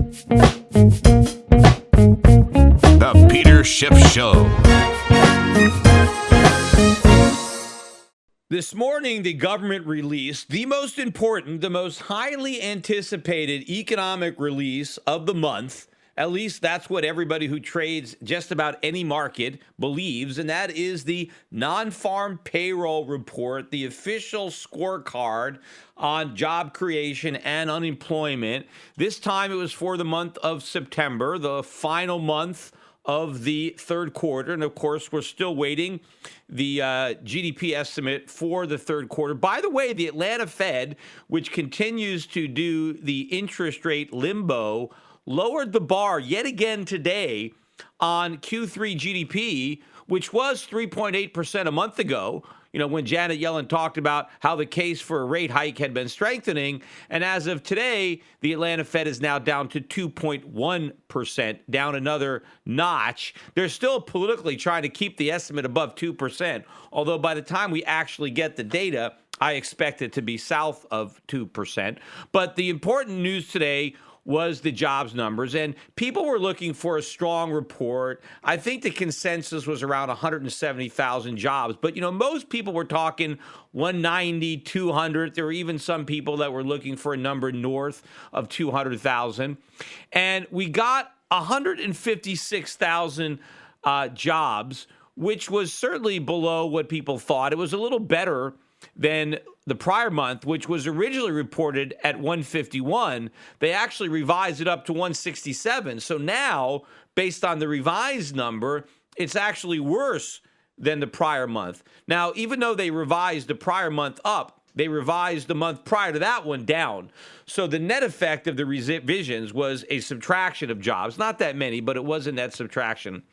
The Peter Schiff Show. This morning, the government released the most important, the most highly anticipated economic release of the month. At least that's what everybody who trades just about any market believes, and that is the non-farm payroll report, the official scorecard on job creation and unemployment. This time it was for the month of September, the final month of the third quarter. And of course, we're still waiting the GDP estimate for the third quarter. By the way, the Atlanta Fed, which continues to do the interest rate limbo, lowered the bar yet again today on Q3 GDP, which was 3.8% a month ago, when Janet Yellen talked about how the case for a rate hike had been strengthening. And as of today, the Atlanta Fed is now down to 2.1%, down another notch. They're still politically trying to keep the estimate above 2%, although by the time we actually get the data, I expect it to be south of 2%. But the important news today was the jobs numbers, and people were looking for a strong report. I think the consensus was around 170,000 jobs, but most people were talking 190, 200. There were even some people that were looking for a number north of 200,000, and we got 156,000 jobs, which was certainly below what people thought. It was a little better than the prior month, which was originally reported at 151. They actually revised it up to 167. So now, based on the revised number, it's actually worse than the prior month. Now, even though they revised the prior month up, they revised the month prior to that one down. So the net effect of the revisions was a subtraction of jobs. Not that many, but it was a net subtraction.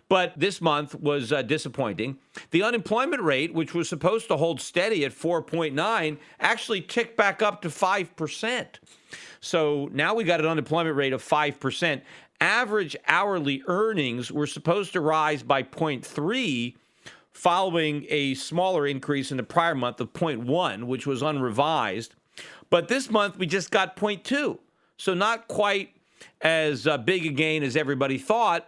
But this month was disappointing. The unemployment rate, which was supposed to hold steady at 4.9, actually ticked back up to 5%. So now we got an unemployment rate of 5%. Average hourly earnings were supposed to rise by 0.3, following a smaller increase in the prior month of 0.1, which was unrevised. But this month we just got 0.2. So not quite as big a gain as everybody thought.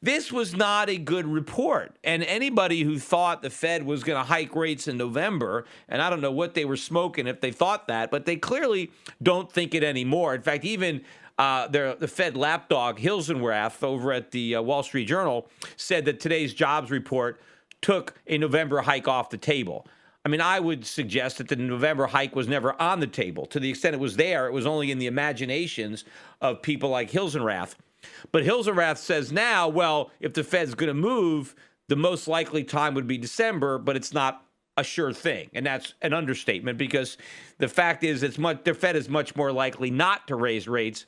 This was not a good report. And anybody who thought the Fed was going to hike rates in November, and I don't know what they were smoking if they thought that, but they clearly don't think it anymore. In fact, even the Fed lapdog, Hilsenrath, over at the Wall Street Journal, said that today's jobs report took a November hike off the table. I mean, I would suggest that the November hike was never on the table. To the extent it was there, it was only in the imaginations of people like Hilsenrath. But Hilsenrath says now, well, if the Fed's going to move, the most likely time would be December, but it's not a sure thing. And that's an understatement, because the fact is the Fed is much more likely not to raise rates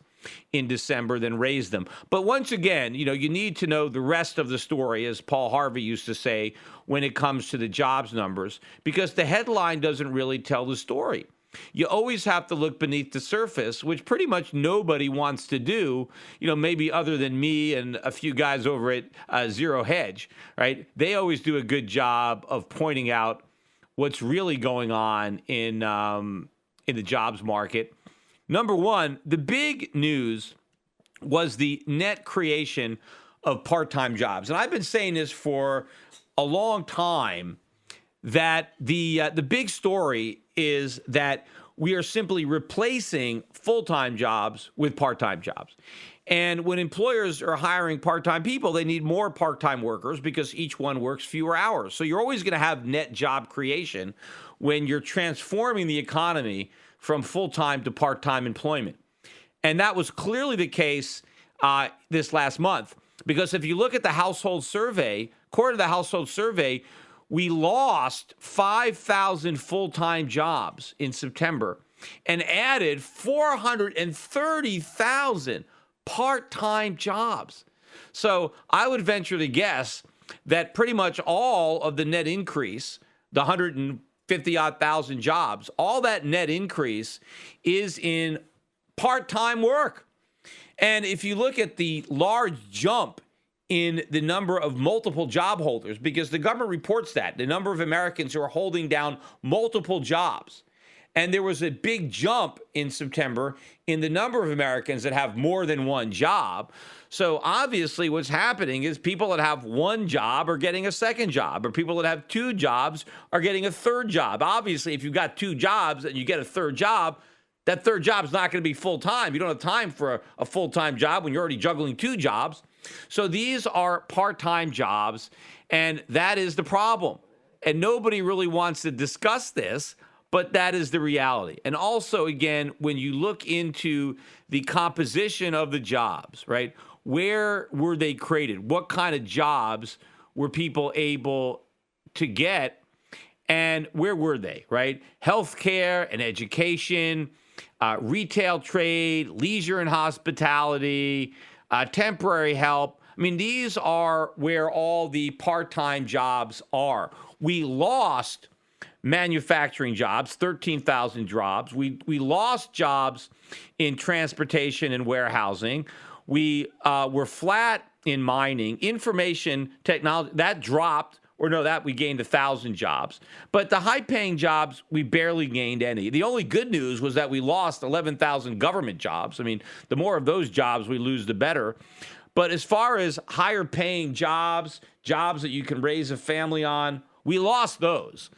in December than raise them. But once again, you need to know the rest of the story, as Paul Harvey used to say, when it comes to the jobs numbers, because the headline doesn't really tell the story. You always have to look beneath the surface, which pretty much nobody wants to do, maybe other than me and a few guys over at Zero Hedge, right? They always do a good job of pointing out what's really going on in the jobs market. Number one, the big news was the net creation of part-time jobs. And I've been saying this for a long time, that the big story is that we are simply replacing full-time jobs with part-time jobs. And when employers are hiring part-time people, they need more part-time workers because each one works fewer hours. So you're always going to have net job creation when you're transforming the economy from full-time to part-time employment. And that was clearly the case this last month, because if you look at the household survey, according to the household survey, we lost 5,000 full-time jobs in September and added 430,000 part-time jobs. So I would venture to guess that pretty much all of the net increase, the 150-odd thousand jobs, all that net increase is in part-time work. And if you look at the large jump in the number of multiple job holders, because the government reports that, the number of Americans who are holding down multiple jobs. And there was a big jump in September in the number of Americans that have more than one job. So obviously what's happening is people that have one job are getting a second job, or people that have two jobs are getting a third job. Obviously, if you've got two jobs and you get a third job, that third job is not going to be full-time. You don't have time for a full-time job when you're already juggling two jobs. So these are part-time jobs, and that is the problem. And nobody really wants to discuss this, but that is the reality. And also, again, when you look into the composition of the jobs, right? Where were they created? What kind of jobs were people able to get? And where were they, right? Healthcare and education, retail trade, leisure and hospitality, temporary help. I mean, these are where all the part-time jobs are. We lost manufacturing jobs, 13,000 jobs. We lost jobs in transportation and warehousing. We were flat in mining. Information technology, that dropped, or no, that we gained 1,000 jobs. But the high-paying jobs, we barely gained any. The only good news was that we lost 11,000 government jobs. I mean, the more of those jobs we lose, the better. But as far as higher-paying jobs, jobs that you can raise a family on, we lost those.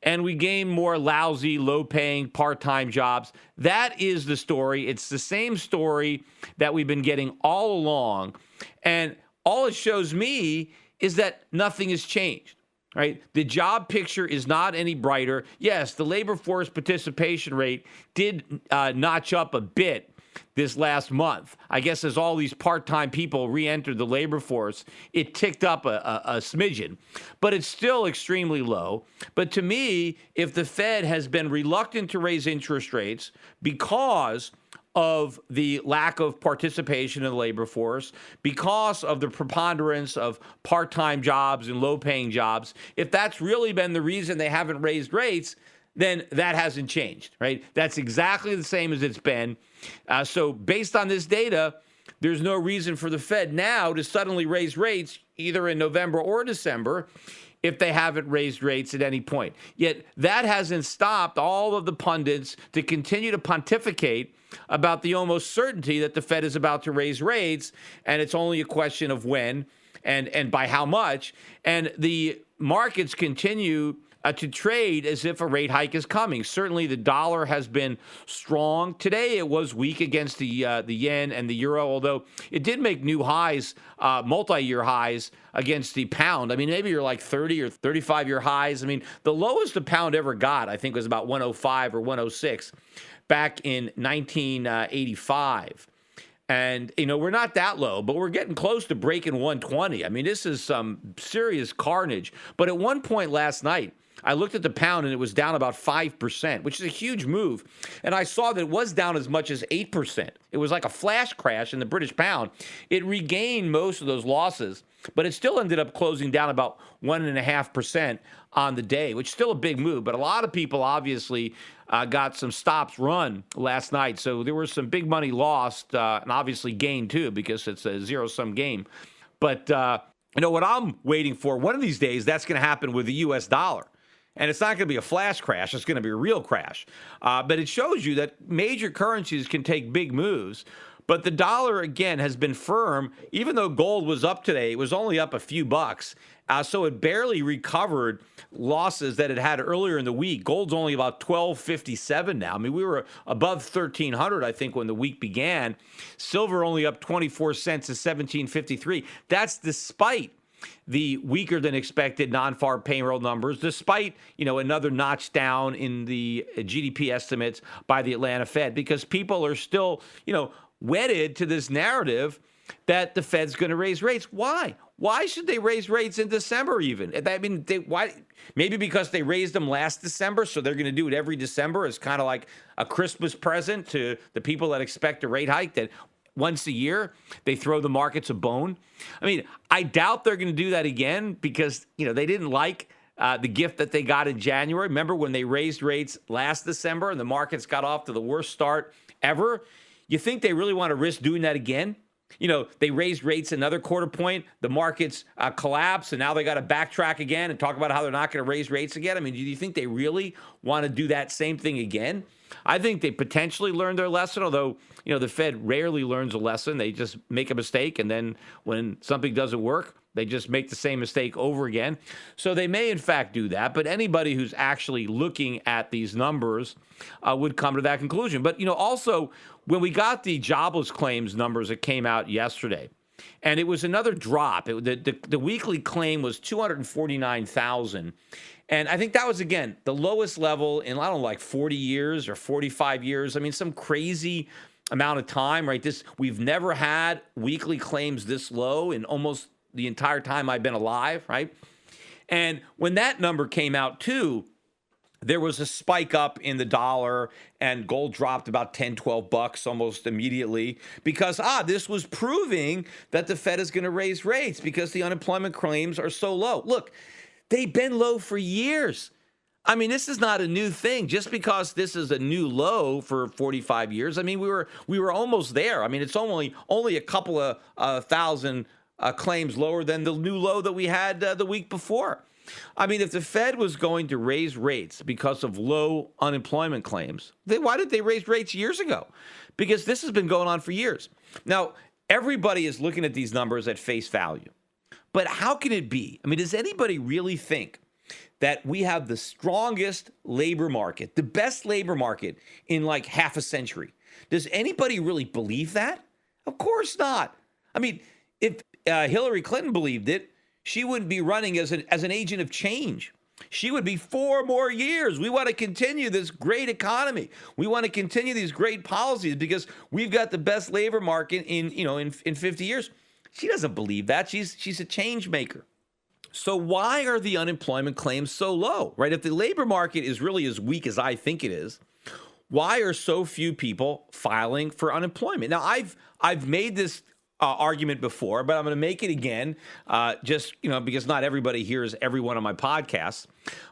And we gained more lousy, low-paying, part-time jobs. That is the story. It's the same story that we've been getting all along. And all it shows me is that nothing has changed, right? The job picture is not any brighter. Yes, the labor force participation rate did notch up a bit this last month. I guess as all these part-time people re-entered the labor force, it ticked up a smidgen, but it's still extremely low. But to me, if the Fed has been reluctant to raise interest rates because of the lack of participation in the labor force, because of the preponderance of part-time jobs and low-paying jobs, if that's really been the reason they haven't raised rates, then that hasn't changed, right? That's exactly the same as it's been. So based on this data, there's no reason for the Fed now to suddenly raise rates either in November or December if they haven't raised rates at any point. Yet that hasn't stopped all of the pundits to continue to pontificate about the almost certainty that the Fed is about to raise rates, and it's only a question of when and by how much. And the markets continue to trade as if a rate hike is coming. Certainly, the dollar has been strong. Today, it was weak against the yen and the euro, although it did make new highs, multi-year highs against the pound. I mean, maybe you're like 30 or 35-year highs. I mean, the lowest the pound ever got, I think, was about 105 or 106 back in 1985. And, you know, we're not that low, but we're getting close to breaking 120. I mean, this is some serious carnage. But at one point last night, I looked at the pound and it was down about 5%, which is a huge move. And I saw that it was down as much as 8%. It was like a flash crash in the British pound. It regained most of those losses, but it still ended up closing down about 1.5% on the day, which is still a big move. But a lot of people obviously got some stops run last night. So there was some big money lost and obviously gained too, because it's a zero-sum game. But you know what I'm waiting for? One of these days, that's going to happen with the U.S. dollar. And it's not going to be a flash crash. It's going to be a real crash. But it shows you that major currencies can take big moves. But the dollar, again, has been firm. Even though gold was up today, it was only up a few bucks. So it barely recovered losses that it had earlier in the week. Gold's only about $12.57 now. I mean, we were above 1,300, I think, when the week began. Silver only up 24 cents to 17.53. That's despite the weaker than expected non-farm payroll numbers, despite, you know, another notch down in the GDP estimates by the Atlanta Fed, because people are still, you know, wedded to this narrative that the Fed's going to raise rates. Why? Why should they raise rates in December even? I mean, why? Maybe because they raised them last December, so they're going to do it every December as kind of like a Christmas present to the people that expect a rate hike, that once a year they throw the markets a bone. I mean, I doubt they're going to do that again because, you know, they didn't like the gift that they got in January. Remember when they raised rates last December and the markets got off to the worst start ever? You think they really want to risk doing that again? They raised rates another quarter point. The markets collapse, and now they got to backtrack again and talk about how they're not going to raise rates again. I mean, do you think they really want to do that same thing again? I think they potentially learned their lesson, although, the Fed rarely learns a lesson. They just make a mistake, and then when something doesn't work, they just make the same mistake over again. So they may, in fact, do that. But anybody who's actually looking at these numbers would come to that conclusion. But, also, when we got the jobless claims numbers that came out yesterday, and it was another drop. The weekly claim was 249,000. And I think that was, again, the lowest level in, I don't know, like 40 years or 45 years. I mean, some crazy amount of time, right? We've never had weekly claims this low in almost the entire time I've been alive, right? And when that number came out too, there was a spike up in the dollar, and gold dropped about 10, 12 bucks almost immediately because, this was proving that the Fed is going to raise rates because the unemployment claims are so low. Look, they've been low for years. I mean, this is not a new thing. Just because this is a new low for 45 years, I mean, we were almost there. I mean, it's only a couple of thousand claims lower than the new low that we had the week before. I mean, if the Fed was going to raise rates because of low unemployment claims, then why did they raise rates years ago? Because this has been going on for years. Now, everybody is looking at these numbers at face value. But how can it be? I mean, does anybody really think that we have the strongest labor market, the best labor market in like half a century? Does anybody really believe that? Of course not. I mean, if Hillary Clinton believed it, she wouldn't be running as an agent of change. She would be 4 more years. We want to continue this great economy. We want to continue these great policies because we've got the best labor market in 50 years. She doesn't believe that. She's a change maker. So why are the unemployment claims so low, right? If the labor market is really as weak as I think it is, why are so few people filing for unemployment? Now, I've made this argument before, but I'm going to make it again, because not everybody hears every one of my podcasts.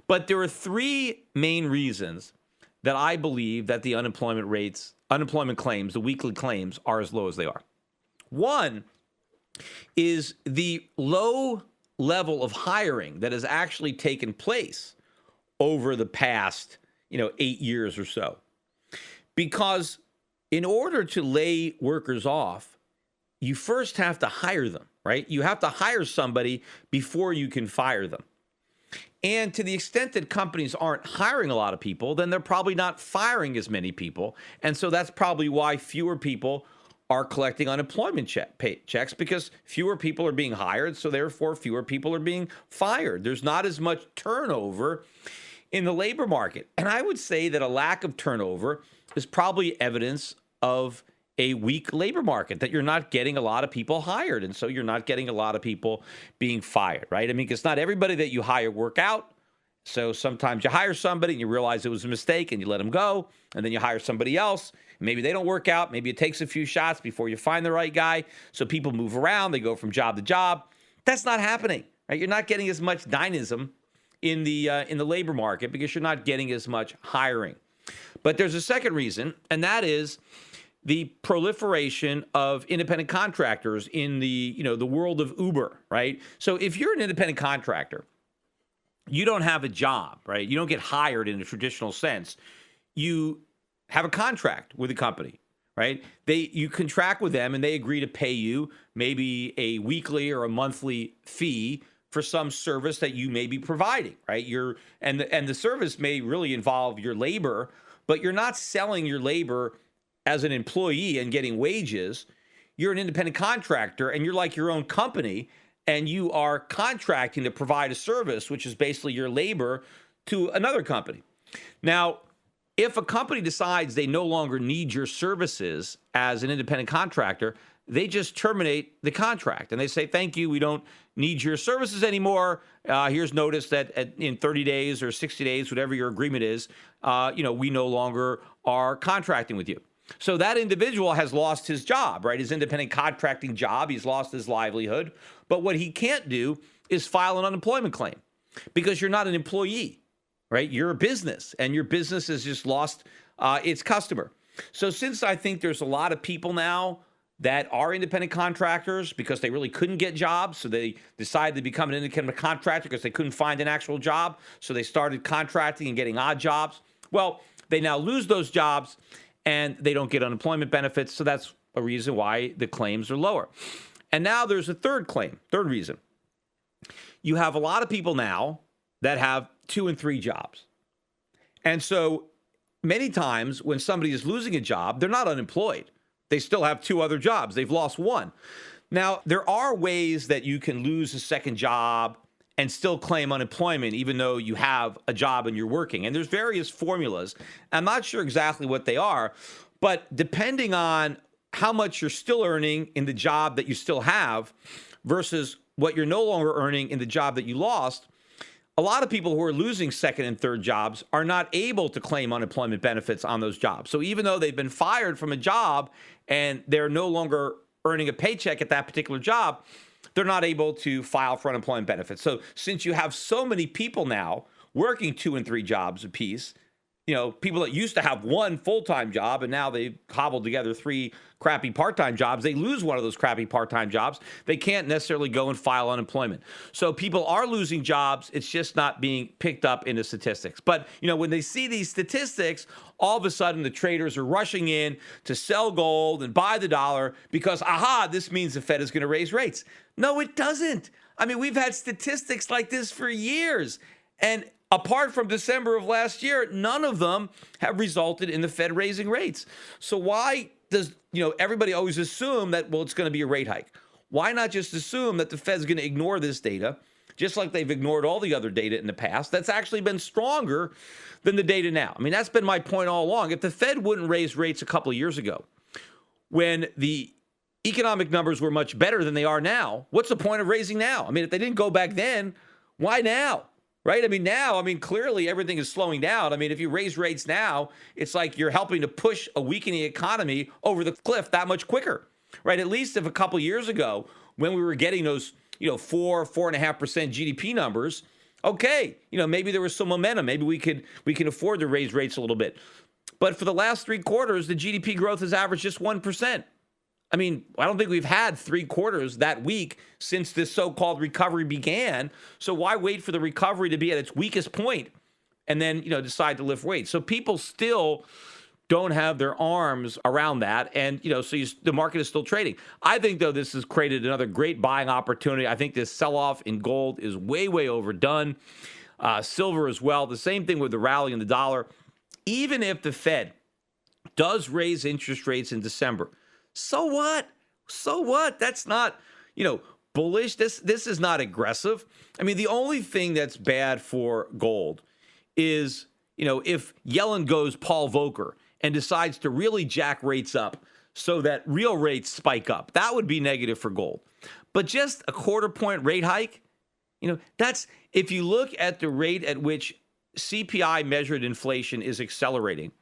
But there are 3 main reasons that I believe that the unemployment claims, the weekly claims, are as low as they are. One is the low level of hiring that has actually taken place over the past, 8 years or so. Because in order to lay workers off, you first have to hire them, right? You have to hire somebody before you can fire them. And to the extent that companies aren't hiring a lot of people, then they're probably not firing as many people. And so that's probably why fewer people are collecting unemployment checks, because fewer people are being hired, so therefore fewer people are being fired. There's not as much turnover in the labor market. And I would say that a lack of turnover is probably evidence of a weak labor market, that you're not getting a lot of people hired, and so you're not getting a lot of people being fired, right? I mean, because not everybody that you hire work out. So sometimes you hire somebody and you realize it was a mistake and you let them go, and then you hire somebody else. Maybe they don't work out. Maybe it takes a few shots before you find the right guy. So people move around. They go from job to job. That's not happening, right? You're not getting as much dynamism in the labor market because you're not getting as much hiring. But there's a second reason, and that is the proliferation of independent contractors in the world of Uber, right? So if you're an independent contractor, you don't have a job, right? You don't get hired in a traditional sense. You have a contract with a company, right? You contract with them and they agree to pay you maybe a weekly or a monthly fee for some service that you may be providing, right? And the service may really involve your labor, but you're not selling your labor as an employee and getting wages. You're an independent contractor and you're like your own company, and you are contracting to provide a service, which is basically your labor, to another company. Now, if a company decides they no longer need your services as an independent contractor, they just terminate the contract and they say, thank you, we don't need your services anymore. Here's notice that in 30 days or 60 days, whatever your agreement is, we no longer are contracting with you. So that individual has lost his job, right? His independent contracting job. He's lost his livelihood. But what he can't do is file an unemployment claim because you're not an employee, right? You're a business, and your business has just lost its customer. So since I think there's a lot of people now that are independent contractors because they really couldn't get jobs. So they decided to become an independent contractor because they couldn't find an actual job. So they started contracting and getting odd jobs. Well, they now lose those jobs and they don't get unemployment benefits. So that's a reason why the claims are lower. And now there's a third reason. You have a lot of people now that have 2 and 3 jobs. And so many times when somebody is losing a job, they're not unemployed. They still have 2 other jobs. They've lost 1. Now, there are ways that you can lose a second job and still claim unemployment, even though you have a job and you're working. And there's various formulas. I'm not sure exactly what they are, but depending on how much you're still earning in the job that you still have versus what you're no longer earning in the job that you lost, a lot of people who are losing second and third jobs are not able to claim unemployment benefits on those jobs. So even though they've been fired from a job and they're no longer earning a paycheck at that particular job, they're not able to file for unemployment benefits. So since you have so many people now working 2 and 3 jobs apiece, people that used to have 1 full-time job and now they've cobbled together 3 crappy part-time jobs, they lose one of those crappy part-time jobs. They can't necessarily go and file unemployment. So people are losing jobs. It's just not being picked up in the statistics. But, when they see these statistics, all of a sudden the traders are rushing in to sell gold and buy the dollar because, this means the Fed is going to raise rates. No, it doesn't. I mean, we've had statistics like this for years. And apart from December of last year, none of them have resulted in the Fed raising rates. So why does, everybody always assume that, it's going to be a rate hike? Why not just assume that the Fed's going to ignore this data, just like they've ignored all the other data in the past that's actually been stronger than the data now? I mean, that's been my point all along. If the Fed wouldn't raise rates a couple of years ago, when the economic numbers were much better than they are now, what's the point of raising now? I mean, if they didn't go back then, why now? Right? Now, clearly everything is slowing down. If you raise rates now, it's like you're helping to push a weakening economy over the cliff that much quicker, right? At least if a couple years ago, when we were getting those, 4.5% GDP numbers, okay, maybe there was some momentum. Maybe we can afford to raise rates a little bit. But for the last 3 quarters, the GDP growth has averaged just 1%. I don't think we've had 3 quarters that weak since this so-called recovery began. So why wait for the recovery to be at its weakest point and then, decide to lift weights? So people still don't have their arms around that. And, the market is still trading. I think, though, this has created another great buying opportunity. I think this sell-off in gold is way, way overdone. Silver as well. The same thing with the rally in the dollar. Even if the Fed does raise interest rates in December, so what? So what? That's not, bullish. This is not aggressive. The only thing that's bad for gold is, if Yellen goes Paul Volcker and decides to really jack rates up so that real rates spike up. That would be negative for gold. But just a 1/4 point rate hike, that's, if you look at the rate at which CPI measured inflation is accelerating,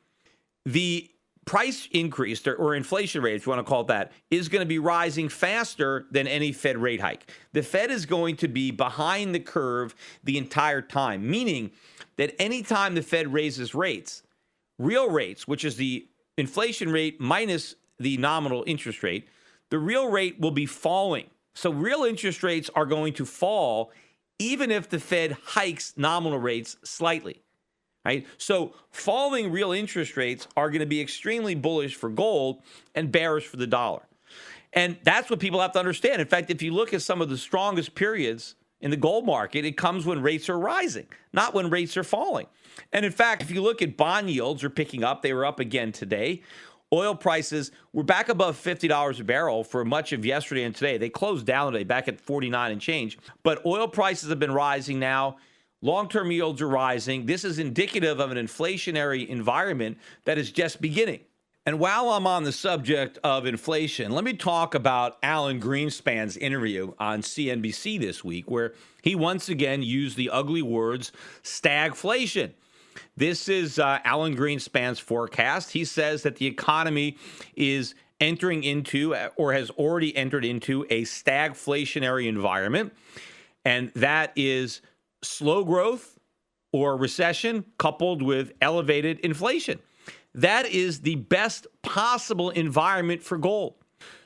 the price increase or inflation rate, if you want to call it that, is going to be rising faster than any Fed rate hike. The Fed is going to be behind the curve the entire time, meaning that anytime the Fed raises rates, real rates, which is the inflation rate minus the nominal interest rate, the real rate will be falling. So real interest rates are going to fall even if the Fed hikes nominal rates slightly. Right? So falling real interest rates are going to be extremely bullish for gold and bearish for the dollar. And that's what people have to understand. In fact, if you look at some of the strongest periods in the gold market, it comes when rates are rising, not when rates are falling. And in fact, if you look at bond yields are picking up, they were up again today. Oil prices were back above $50 a barrel for much of yesterday and today. They closed down today, back at 49 and change. But oil prices have been rising now. Long-term yields are rising. This is indicative of an inflationary environment that is just beginning. And while I'm on the subject of inflation, let me talk about Alan Greenspan's interview on CNBC this week, where he once again used the ugly words stagflation. This is Alan Greenspan's forecast. He says that the economy is entering into or has already entered into a stagflationary environment, and that is slow growth or recession coupled with elevated inflation. That is the best possible environment for gold.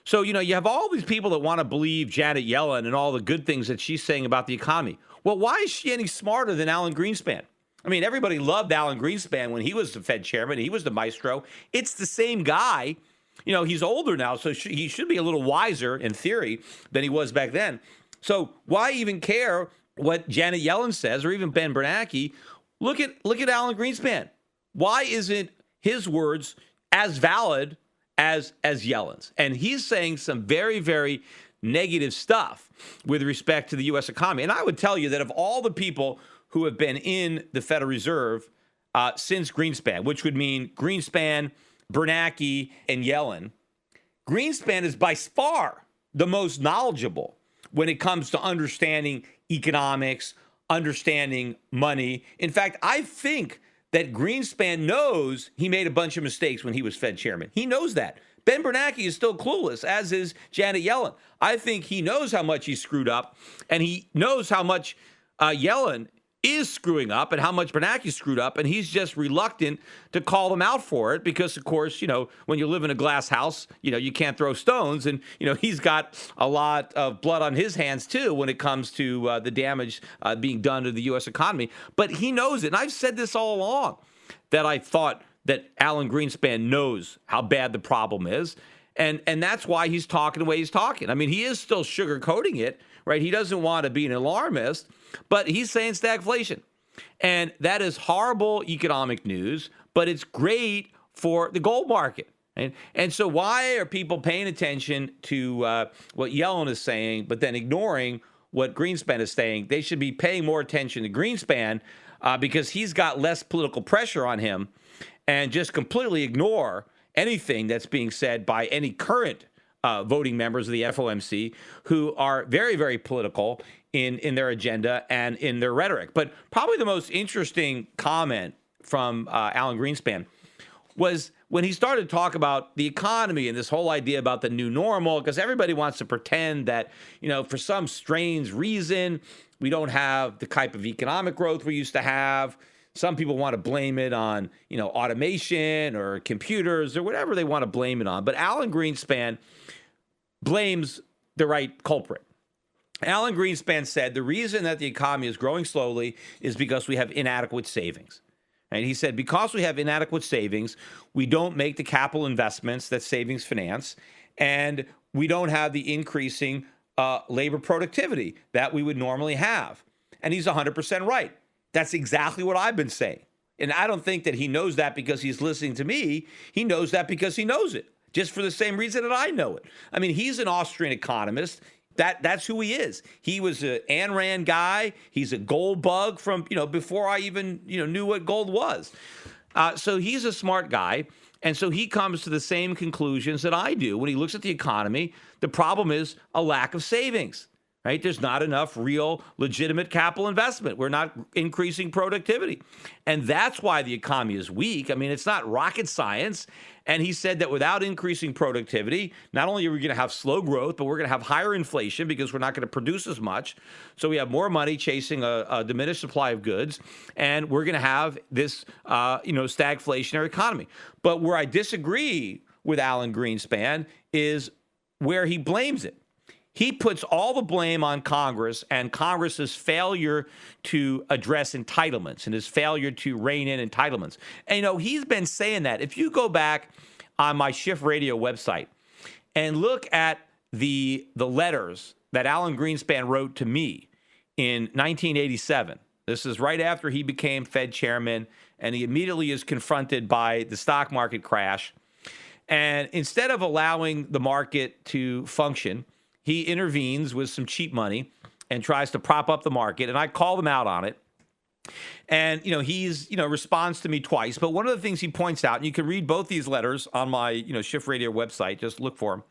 So, you have all these people that want to believe Janet Yellen and all the good things that she's saying about the economy. Well, why is she any smarter than Alan Greenspan? I mean, everybody loved Alan Greenspan when he was the Fed chairman. He was the maestro. It's the same guy. He's older now, so he should be a little wiser in theory than he was back then. So why even care what Janet Yellen says or even Ben Bernanke? Look at Alan Greenspan. Why isn't his words as valid as Yellen's? And he's saying some very, very negative stuff with respect to the U.S. economy. And I would tell you that of all the people who have been in the Federal Reserve since Greenspan, which would mean Greenspan, Bernanke, and Yellen, Greenspan is by far the most knowledgeable when it comes to understanding economics, understanding money. In fact, I think that Greenspan knows he made a bunch of mistakes when he was Fed chairman. He knows that. Ben Bernanke is still clueless, as is Janet Yellen. I think he knows how much he screwed up, and he knows how much Yellen is screwing up and how much Bernanke screwed up, and he's just reluctant to call them out for it because, of course, when you live in a glass house, you can't throw stones, and, he's got a lot of blood on his hands, too, when it comes to the damage being done to the U.S. economy. But he knows it, and I've said this all along, that I thought that Alan Greenspan knows how bad the problem is, and that's why he's talking the way he's talking. I mean, he is still sugarcoating it, right? He doesn't want to be an alarmist, but he's saying stagflation. And that is horrible economic news, but it's great for the gold market. And so why are people paying attention to what Yellen is saying, but then ignoring what Greenspan is saying? They should be paying more attention to Greenspan because he's got less political pressure on him, and just completely ignore anything that's being said by any current voting members of the FOMC who are very, very political in their agenda and in their rhetoric. But probably the most interesting comment from Alan Greenspan was when he started to talk about the economy and this whole idea about the new normal, because everybody wants to pretend that, for some strange reason, we don't have the type of economic growth we used to have. Some people want to blame it on, automation or computers or whatever they want to blame it on. But Alan Greenspan blames the right culprit. Alan Greenspan said the reason that the economy is growing slowly is because we have inadequate savings. And he said, because we have inadequate savings, we don't make the capital investments that savings finance, and we don't have the increasing labor productivity that we would normally have. And he's 100% right. That's exactly what I've been saying. And I don't think that he knows that because he's listening to me. He knows that because he knows it, just for the same reason that I know it. I mean, he's an Austrian economist. That's who he is. He was an Ayn Rand guy. He's a gold bug from, before I even, knew what gold was. So he's a smart guy. And so he comes to the same conclusions that I do when he looks at the economy. The problem is a lack of savings, right? There's not enough real legitimate capital investment. We're not increasing productivity. And that's why the economy is weak. I mean, it's not rocket science. And he said that without increasing productivity, not only are we going to have slow growth, but we're going to have higher inflation because we're not going to produce as much. So we have more money chasing a diminished supply of goods, and we're going to have this, stagflationary economy. But where I disagree with Alan Greenspan is where he blames it. He puts all the blame on Congress and Congress's failure to address entitlements and his failure to rein in entitlements. And, he's been saying that. If you go back on my Schiff Radio website and look at the letters that Alan Greenspan wrote to me in 1987, this is right after he became Fed chairman, and he immediately is confronted by the stock market crash. And instead of allowing the market to function, he intervenes with some cheap money and tries to prop up the market. And I call him out on it. And, he's, responds to me twice. But one of the things he points out, and you can read both these letters on my, Schiff Radio website, just look for them.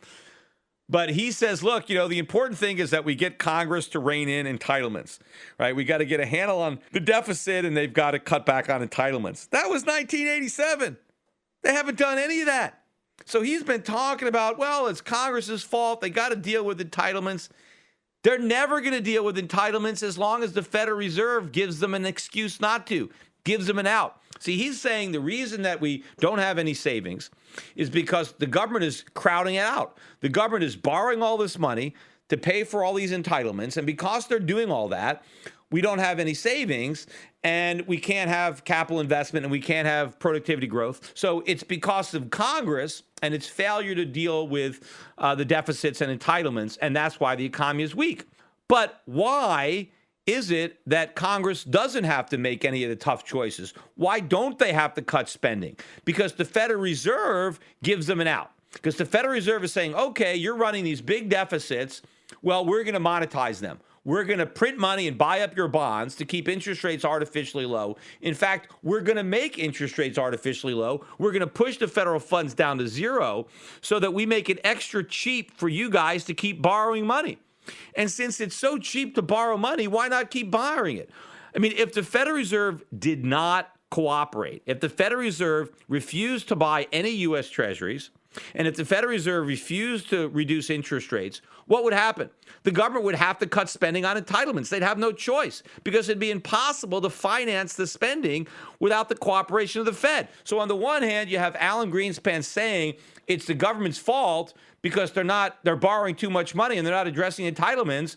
But he says, look, the important thing is that we get Congress to rein in entitlements, right? We got to get a handle on the deficit, and they've got to cut back on entitlements. That was 1987. They haven't done any of that. So he's been talking about, well, it's Congress's fault. They got to deal with entitlements. They're never going to deal with entitlements as long as the Federal Reserve gives them an excuse not to, gives them an out. See, he's saying the reason that we don't have any savings is because the government is crowding it out. The government is borrowing all this money to pay for all these entitlements. And because they're doing all that, we don't have any savings and we can't have capital investment and we can't have productivity growth. So it's because of Congress and its failure to deal with the deficits and entitlements. And that's why the economy is weak. But why is it that Congress doesn't have to make any of the tough choices? Why don't they have to cut spending? Because the Federal Reserve gives them an out. Because the Federal Reserve is saying, okay, you're running these big deficits. Well, we're going to monetize them. We're going to print money and buy up your bonds to keep interest rates artificially low. In fact, we're going to make interest rates artificially low. We're going to push the federal funds down to zero so that we make it extra cheap for you guys to keep borrowing money. And since it's so cheap to borrow money, why not keep borrowing it? I mean, if the Federal Reserve did not cooperate, if the Federal Reserve refused to buy any U.S. Treasuries, and if the Federal Reserve refused to reduce interest rates, what would happen? The government would have to cut spending on entitlements. They'd have no choice because it'd be impossible to finance the spending without the cooperation of the Fed. So on the one hand, you have Alan Greenspan saying it's the government's fault because they're borrowing too much money and they're not addressing entitlements.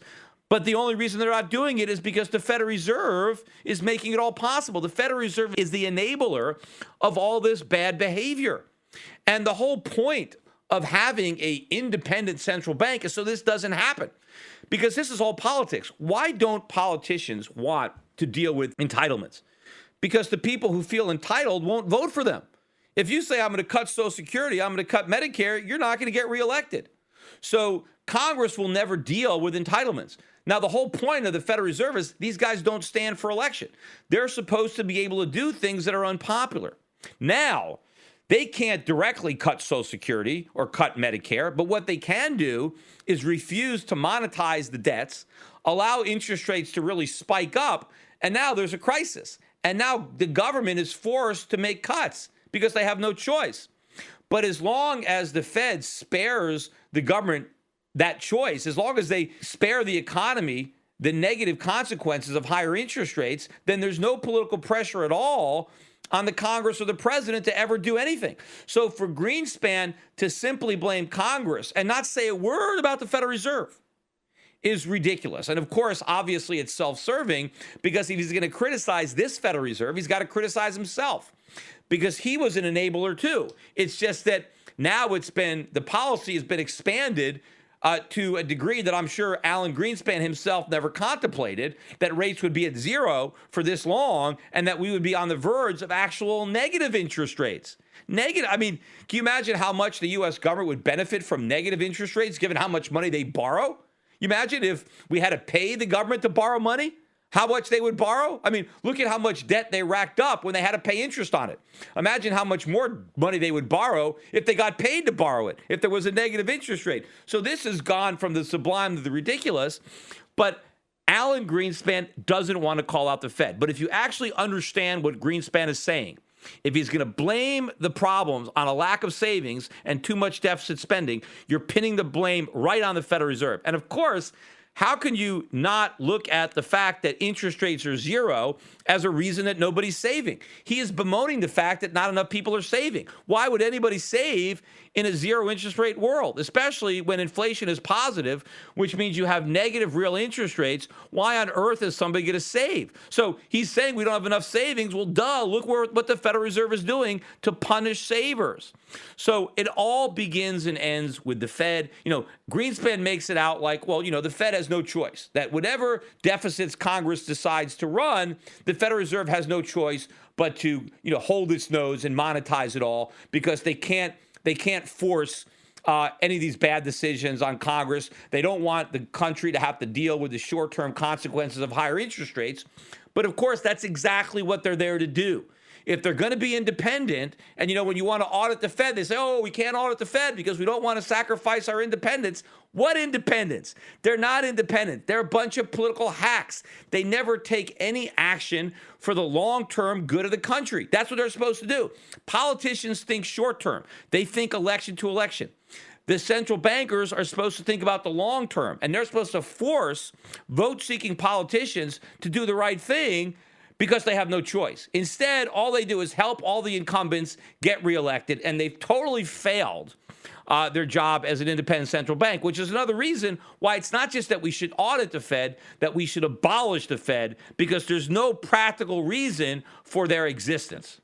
But the only reason they're not doing it is because the Federal Reserve is making it all possible. The Federal Reserve is the enabler of all this bad behavior. And the whole point of having an independent central bank is so this doesn't happen. Because this is all politics. Why don't politicians want to deal with entitlements? Because the people who feel entitled won't vote for them. If you say, I'm going to cut Social Security, I'm going to cut Medicare, you're not going to get reelected. So Congress will never deal with entitlements. Now, the whole point of the Federal Reserve is these guys don't stand for election. They're supposed to be able to do things that are unpopular. Now, they can't directly cut Social Security or cut Medicare, but what they can do is refuse to monetize the debts, allow interest rates to really spike up, and now there's a crisis. And now the government is forced to make cuts because they have no choice. But as long as the Fed spares the government that choice, as long as they spare the economy the negative consequences of higher interest rates, then there's no political pressure at all on the Congress or the president to ever do anything. So for Greenspan to simply blame Congress and not say a word about the Federal Reserve is ridiculous. And of course, obviously it's self-serving because if he's going to criticize this Federal Reserve, he's got to criticize himself because he was an enabler too. It's just that now the policy has been expanded to a degree that I'm sure Alan Greenspan himself never contemplated, that rates would be at zero for this long and that we would be on the verge of actual negative interest rates. Negative. I mean, can you imagine how much the U.S. government would benefit from negative interest rates given how much money they borrow? You imagine if we had to pay the government to borrow money? How much they would borrow? I mean, look at how much debt they racked up when they had to pay interest on it. Imagine how much more money they would borrow if they got paid to borrow it, if there was a negative interest rate. So this has gone from the sublime to the ridiculous. But Alan Greenspan doesn't want to call out the Fed. But if you actually understand what Greenspan is saying, if he's going to blame the problems on a lack of savings and too much deficit spending, you're pinning the blame right on the Federal Reserve. And of course, how can you not look at the fact that interest rates are zero as a reason that nobody's saving? He is bemoaning the fact that not enough people are saving. Why would anybody save in a zero interest rate world, especially when inflation is positive, which means you have negative real interest rates? Why on earth is somebody going to save? So he's saying we don't have enough savings. Well, duh, look what the Federal Reserve is doing to punish savers. So it all begins and ends with the Fed. Greenspan makes it out like, well, the Fed has no choice, that whatever deficits Congress decides to run, the Federal Reserve has no choice but to, hold its nose and monetize it all because they can't force any of these bad decisions on Congress. They don't want the country to have to deal with the short-term consequences of higher interest rates. But of course, that's exactly what they're there to do. If they're going to be independent, and when you want to audit the Fed, they say, oh, we can't audit the Fed because we don't want to sacrifice our independence. What independence? They're not independent. They're a bunch of political hacks. They never take any action for the long-term good of the country. That's what they're supposed to do. Politicians think short-term. They think election to election. The central bankers are supposed to think about the long term, and they're supposed to force vote-seeking politicians to do the right thing because they have no choice. Instead, all they do is help all the incumbents get reelected, and they've totally failed their job as an independent central bank, which is another reason why it's not just that we should audit the Fed, that we should abolish the Fed, because there's no practical reason for their existence.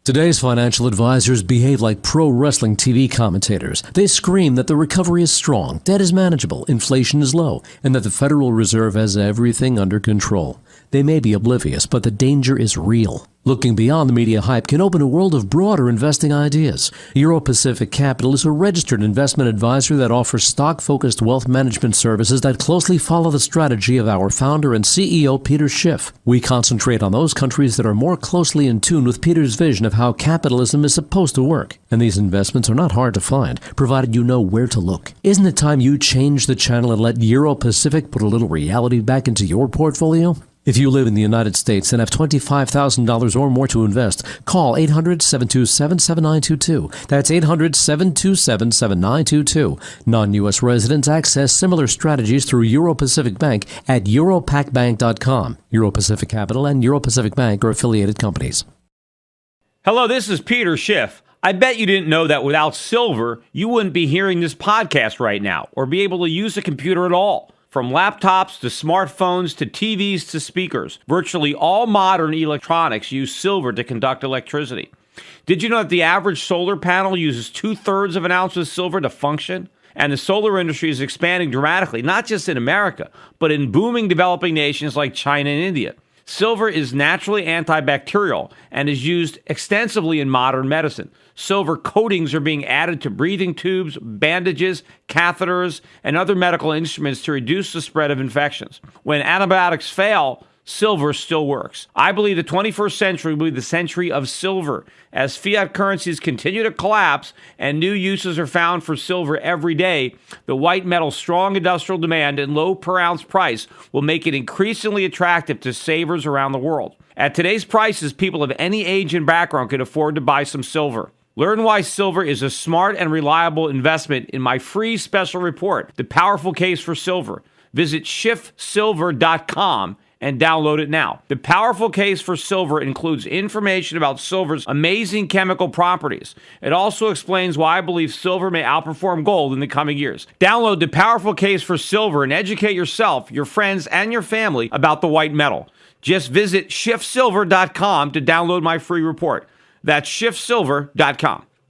Today's financial advisors behave like pro wrestling TV commentators. They scream that the recovery is strong, debt is manageable, inflation is low, and that the Federal Reserve has everything under control. They may be oblivious, but the danger is real. Looking beyond the media hype can open a world of broader investing ideas. Euro Pacific Capital is a registered investment advisor that offers stock-focused wealth management services that closely follow the strategy of our founder and CEO, Peter Schiff. We concentrate on those countries that are more closely in tune with Peter's vision of how capitalism is supposed to work. And these investments are not hard to find, provided you know where to look. Isn't it time you change the channel and let Euro Pacific put a little reality back into your portfolio? If you live in the United States and have $25,000 or more to invest, call 800-727-7922. That's 800-727-7922. Non-U.S. residents access similar strategies through Euro Pacific Bank at europacbank.com. Euro Pacific Capital and Euro Pacific Bank are affiliated companies. Hello, this is Peter Schiff. I bet you didn't know that without silver, you wouldn't be hearing this podcast right now or be able to use a computer at all. From laptops to smartphones to TVs to speakers, virtually all modern electronics use silver to conduct electricity. Did you know that the average solar panel uses 2/3 of an ounce of silver to function? And the solar industry is expanding dramatically, not just in America, but in booming developing nations like China and India. Silver is naturally antibacterial and is used extensively in modern medicine. Silver coatings are being added to breathing tubes, bandages, catheters, and other medical instruments to reduce the spread of infections. When antibiotics fail, silver still works. I believe the 21st century will be the century of silver. As fiat currencies continue to collapse and new uses are found for silver every day, the white metal's strong industrial demand and low per ounce price will make it increasingly attractive to savers around the world. At today's prices, people of any age and background can afford to buy some silver. Learn why silver is a smart and reliable investment in my free special report, The Powerful Case for Silver. Visit schiffsilver.com and download it now. The Powerful Case for Silver includes information about silver's amazing chemical properties. It also explains why I believe silver may outperform gold in the coming years. Download The Powerful Case for Silver and educate yourself, your friends, and your family about the white metal. Just visit schiffsilver.com to download my free report. That's schiffsilver.com.